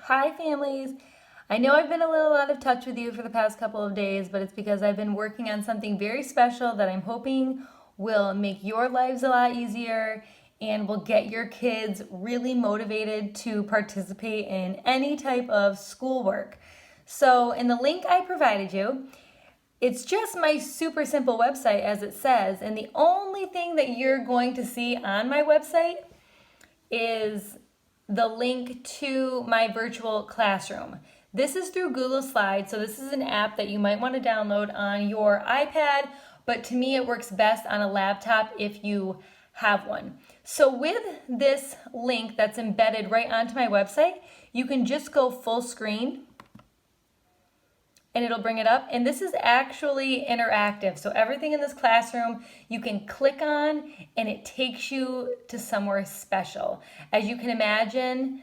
Hi families! I know I've been a little out of touch with you for the past couple of days, but it's because I've been working on something very special that I'm hoping will make your lives a lot easier and will get your kids really motivated to participate in any type of schoolwork. So in the link I provided you, it's just my super simple website as it says, and the only thing that you're going to see on my website is the link to my virtual classroom. This is through Google Slides, so this is an app that you might want to download on your iPad, but to me it works best on a laptop if you have one. So with this link that's embedded right onto my website, you can just go full screen and it'll bring it up. And this is actually interactive. So everything in this classroom you can click on and it takes you to somewhere special. As you can imagine,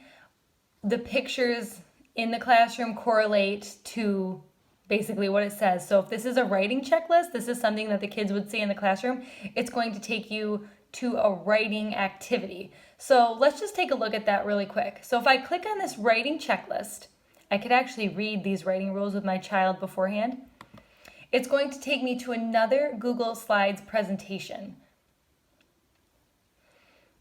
the pictures in the classroom correlate to basically what it says. So if this is a writing checklist, this is something that the kids would see in the classroom, it's going to take you to a writing activity. So let's just take a look at that really quick. So if I click on this writing checklist, I could actually read these writing rules with my child beforehand. It's going to take me to another Google Slides presentation.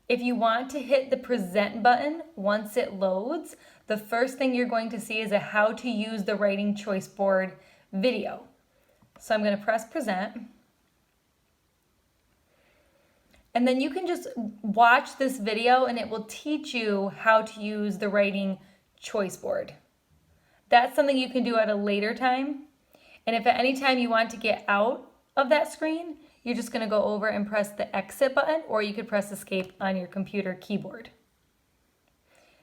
If you want to hit the present button once it loads, the first thing you're going to see is a how to use the writing choice board video. So I'm going to press present. And then you can just watch this video and it will teach you how to use the writing choice board. That's something you can do at a later time. And if at any time you want to get out of that screen, you're just going to go over and press the exit button, or you could press escape on your computer keyboard.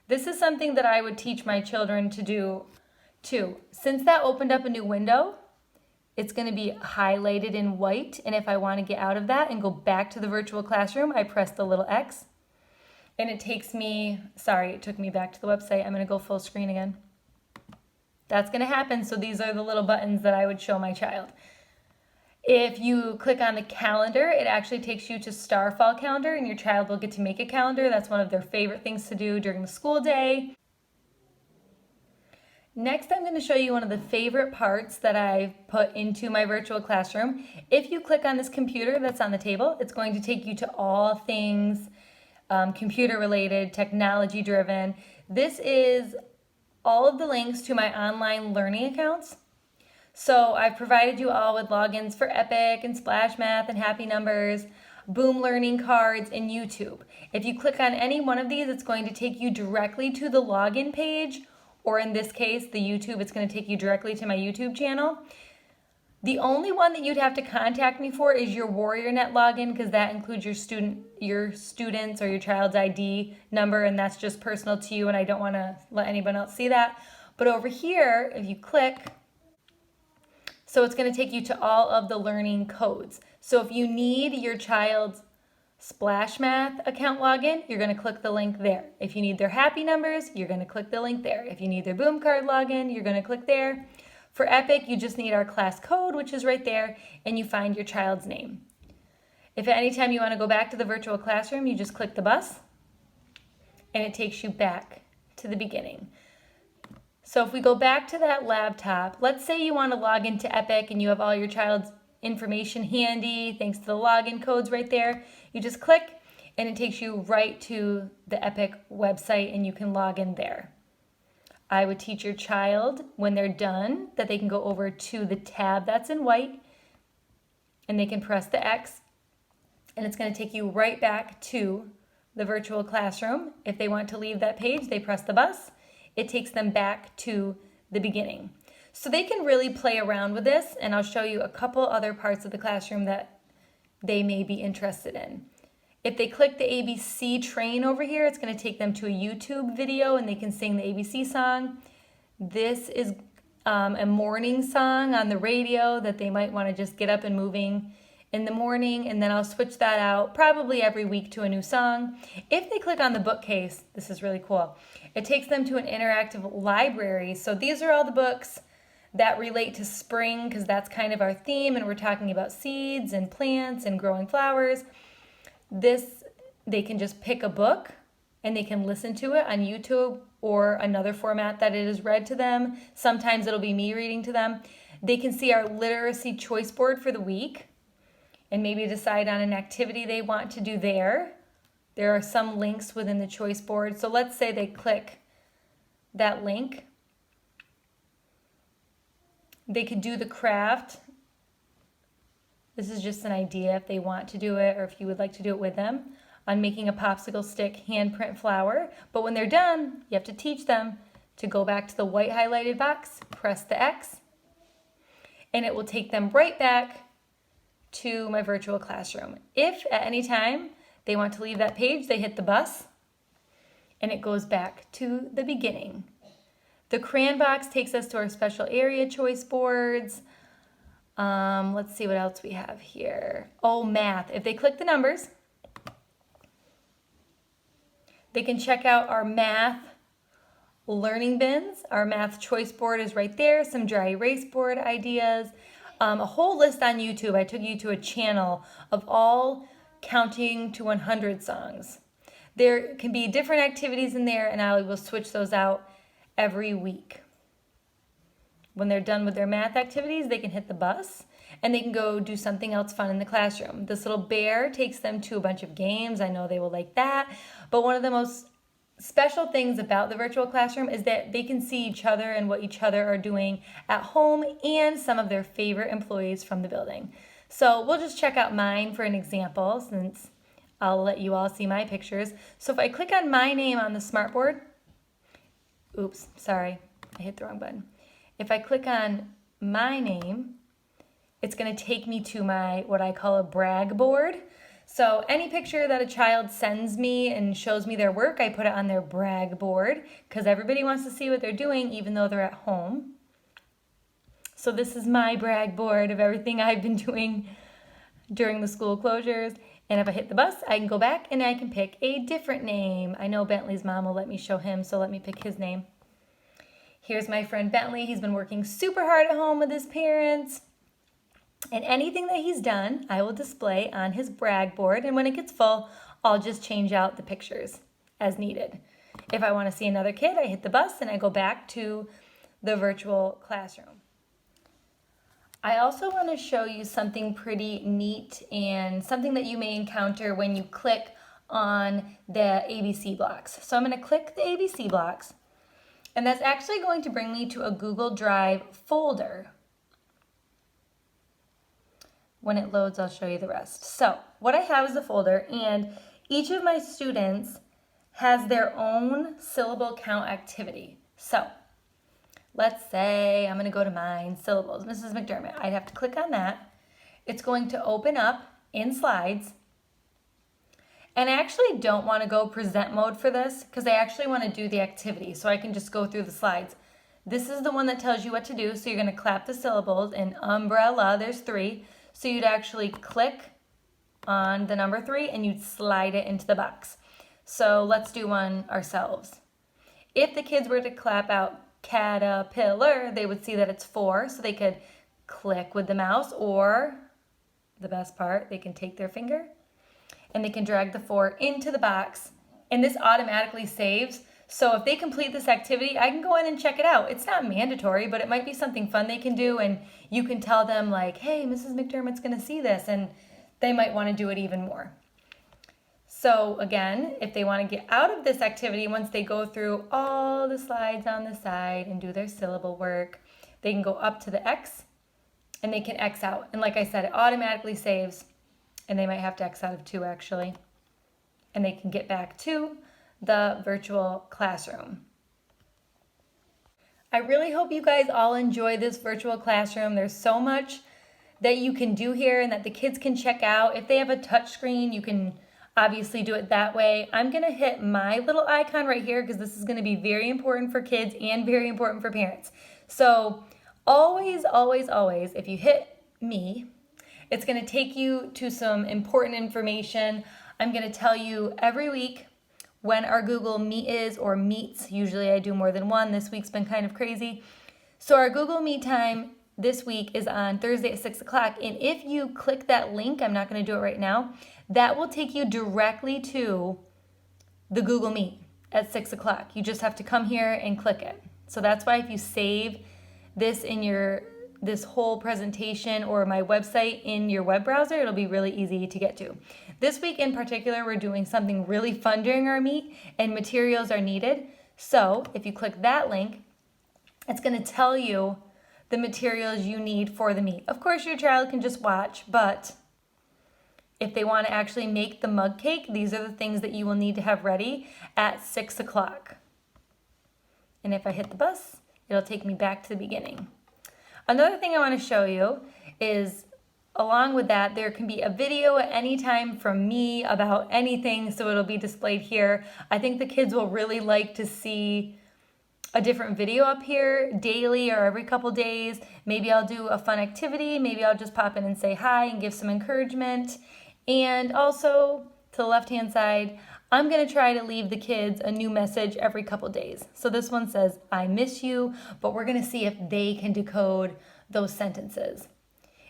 This is something that I would teach my children to do too. Since that opened up a new window, it's going to be highlighted in white. And if I want to get out of that and go back to the virtual classroom, I press the little X. And it takes me, it took me back to the website. I'm going to go full screen again. That's going to happen. So these are the little buttons that I would show my child. If you click on the calendar, it actually takes you to Starfall calendar and your child will get to make a calendar. That's one of their favorite things to do during the school day. Next, I'm going to show you one of the favorite parts that I've put into my virtual classroom. If you click on this computer that's on the table, it's going to take you to all things computer related, technology driven. This is all of the links to my online learning accounts. So I've provided you all with logins for Epic and Splash Math and Happy Numbers, Boom Learning Cards, and YouTube. If you click on any one of these, it's going to take you directly to the login page, or in this case, the YouTube, it's going to take you directly to my YouTube channel. The only one that you'd have to contact me for is your WarriorNet login, because that includes your student's or your child's ID number, and that's just personal to you, and I don't want to let anyone else see that. But over here, if you click, so it's going to take you to all of the learning codes. So if you need your child's Splash Math account login, you're going to click the link there. If you need their Happy Numbers, you're going to click the link there. If you need their Boom Card login, you're going to click there. For Epic, you just need our class code, which is right there, and you find your child's name. If at any time you want to go back to the virtual classroom, you just click the bus, and it takes you back to the beginning. So if we go back to that laptop, let's say you want to log into Epic and you have all your child's information handy, thanks to the login codes right there. You just click, and it takes you right to the Epic website, and you can log in there. I would teach your child when they're done that they can go over to the tab that's in white and they can press the X and it's going to take you right back to the virtual classroom. If they want to leave that page, they press the bus. It takes them back to the beginning. So they can really play around with this, and I'll show you a couple other parts of the classroom that they may be interested in. If they click the ABC train over here, it's going to take them to a YouTube video and they can sing the ABC song. This is a morning song on the radio that they might want to just get up and moving in the morning, and then I'll switch that out probably every week to a new song. If they click on the bookcase, this is really cool. It takes them to an interactive library. So these are all the books that relate to spring, because that's kind of our theme, and we're talking about seeds and plants and growing flowers. They can just pick a book and they can listen to it on YouTube or another format that it is read to them. Sometimes it'll be me reading to them. They can see our literacy choice board for the week and maybe decide on an activity they want to do there. There are some links within the choice board. So let's say they click that link. They could do the craft. This is just an idea if they want to do it or if you would like to do it with them, on making a popsicle stick handprint flower. But when they're done, you have to teach them to go back to the white highlighted box, press the X, and it will take them right back to my virtual classroom. If at any time they want to leave that page, they hit the bus and it goes back to the beginning. The crayon box takes us to our special area choice boards. Let's see what else we have here. Oh, math. If they click the numbers, they can check out our math learning bins. Our math choice board is right there. Some dry erase board ideas. A whole list on YouTube. I took you to a channel of all counting to 100 songs. There can be different activities in there, and I will switch those out every week. When they're done with their math activities, they can hit the bus and they can go do something else fun in the classroom. This little bear takes them to a bunch of games. I know they will like that. But one of the most special things about the virtual classroom is that they can see each other and what each other are doing at home and some of their favorite employees from the building. So we'll just check out mine for an example, since I'll let you all see my pictures. So if I click on my name on the smartboard, oops, sorry, I hit the wrong button. If I click on my name, it's going to take me to my, what I call a brag board. So any picture that a child sends me and shows me their work, I put it on their brag board because everybody wants to see what they're doing even though they're at home. So this is my brag board of everything I've been doing during the school closures. And if I hit the bus, I can go back and I can pick a different name. I know Bentley's mom will let me show him, so let me pick his name. Here's my friend Bentley. He's been working super hard at home with his parents. And anything that he's done, I will display on his brag board. And when it gets full, I'll just change out the pictures as needed. If I want to see another kid, I hit the bus and I go back to the virtual classroom. I also want to show you something pretty neat and something that you may encounter when you click on the ABC blocks. So I'm going to click the ABC blocks, and that's actually going to bring me to a Google Drive folder. When it loads, I'll show you the rest. So what I have is a folder, and each of my students has their own syllable count activity. So let's say I'm going to go to mine, syllables, Mrs. McDermott. I'd have to click on that. It's going to open up in slides. And I actually don't want to go present mode for this because I actually want to do the activity, so I can just go through the slides. This is the one that tells you what to do. So you're going to clap the syllables in umbrella. There's 3. So you'd actually click on the number 3 and you'd slide it into the box. So let's do one ourselves. If the kids were to clap out caterpillar, they would see that it's 4, so they could click with the mouse, or the best part, they can take their finger and they can drag the 4 into the box, and this automatically saves. So if they complete this activity, I can go in and check it out. It's not mandatory, but it might be something fun they can do, and you can tell them like, hey, Mrs. McDermott's going to see this, and they might want to do it even more. So again, if they want to get out of this activity, once they go through all the slides on the side and do their syllable work, they can go up to the X and they can X out. And like I said, it automatically saves, and they might have to X out of 2 actually. And they can get back to the virtual classroom. I really hope you guys all enjoy this virtual classroom. There's so much that you can do here and that the kids can check out. If they have a touch screen, you can obviously do it that way. I'm going to hit my little icon right here because this is going to be very important for kids and very important for parents. So always, always, always, if you hit me, it's going to take you to some important information. I'm going to tell you every week when our Google Meet is, or meets. Usually I do more than one. This week's been kind of crazy. So our Google Meet time this week is on Thursday at 6 o'clock. And if you click that link, I'm not going to do it right now, that will take you directly to the Google Meet at 6 o'clock. You just have to come here and click it. So that's why if you save this in this whole presentation or my website in your web browser, it'll be really easy to get to. This week in particular, we're doing something really fun during our meet and materials are needed. So if you click that link, it's going to tell you the materials you need for the meet. Of course, your child can just watch, but if they want to actually make the mug cake, these are the things that you will need to have ready at 6 o'clock. And if I hit the bus, it'll take me back to the beginning. Another thing I want to show you is, along with that, there can be a video at any time from me about anything, so it'll be displayed here. I think the kids will really like to see a different video up here daily or every couple days. Maybe I'll do a fun activity. Maybe I'll just pop in and say hi and give some encouragement. And also, to the left-hand side, I'm going to try to leave the kids a new message every couple days. So this one says, I miss you, but we're going to see if they can decode those sentences.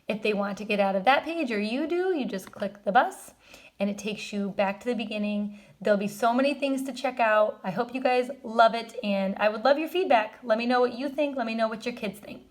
If they want to get out of that page, or you do, you just click the bus and it takes you back to the beginning. There'll be so many things to check out. I hope you guys love it, and I would love your feedback. Let me know what you think. Let me know what your kids think.